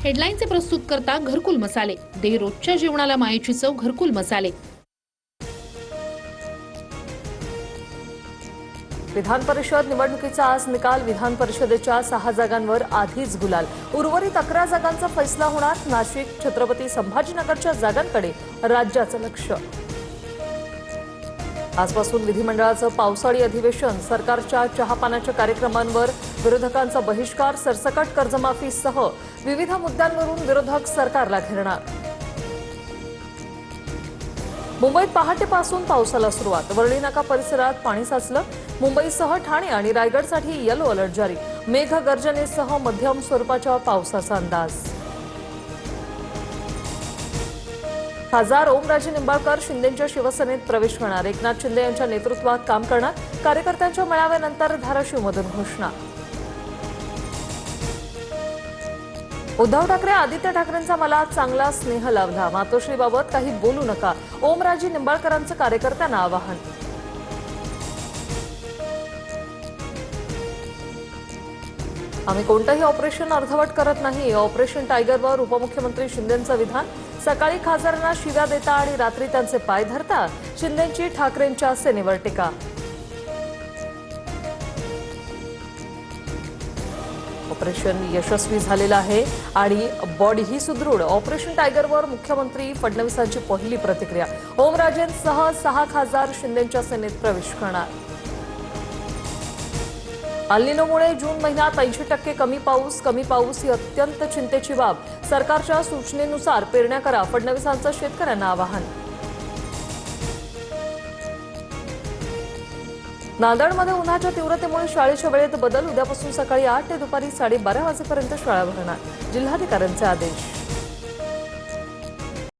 हेडलाईनचे प्रस्तुत करता घरकुल मसाले, दे रोजच्या जेवणाला मायेची चव घरकुल मसाले। विधान परिषद निवडणुकीचा आज निकाल। विधान परिषदेच्या 6 जागांवर आधीच गुलाल। उर्वरित 11 जागांचा फैसला होणार। नाशिक, छत्रपती संभाजीनगरच्या जागांकडे राज्याचं लक्ष। आजपासून विधिमंडळाचं पावसाळी अधिवेशन। सरकारच्या चहापानाच्या कार्यक्रमांवर विरोधकांचा बहिष्कार। सरसकट कर्जमाफीसह विविध मुद्द्यांवरून विरोधक सरकारला घेरणार। मुंबईत पहाटेपासून पावसाला सुरुवात। वर्ली नाका परिसरात पाणी साचलं। मुंबईसह ठाणे आणि रायगडसाठी येलो अलर्ट जारी। मेघगर्जनेसह मध्यम स्वरूपाच्या पावसाचा अंदाज। खासदार ओमराजे निंबाळकर शिंदेंच्या शिवसेनेत प्रवेश करणार। एकनाथ शिंदे यांच्या नेतृत्वात काम करणार। कार्यकर्त्यांच्या मेळाव्यानंतर धाराशिवमधून घोषणा। उद्धव ठाकरे आदित्य ठाकरेंचा मला चांगला स्नेह लाभला। मातोश्रीबाबत काही बोलू नका, ओमराजे निंबाळकरांचं कार्यकर्त्यांना आवाहन। आम्ही कोणतंही ऑपरेशन अर्धवट करत नाही। ऑपरेशन टायगरवर उपमुख्यमंत्री शिंदेंचं विधान। सकाळी खासदारांना शिव्या देता आणि रात्री त्यांचे पाय धरता, शिंदेंची ठाकरेंच्या सेनेवर टीका। ऑपरेशन यशस्वी झालेलं आहे आणि बॉडीही सुदृढ। ऑपरेशन टायगरवर मुख्यमंत्री फडणवीसांची पहिली प्रतिक्रिया। ओमराजेंसह 6 खासदार शिंदेंच्या सेनेत प्रवेश करणार। अल्निनोमुळे जून महिन्यात 80% कमी पाऊस ही अत्यंत चिंतेची बाब। सरकारच्या सूचनेनुसार पेरण्या करा, फडणवीसांचं शेतकऱ्यांना आवाहन। नांदेडमध्ये उन्हाच्या तीव्रतेमुळे शाळेच्या वेळेत बदल। उद्यापासून सकाळी 8 ते दुपारी 12:30 वाजेपर्यंत शाळा भरणार। जिल्हाधिकाऱ्यांचे आदेश।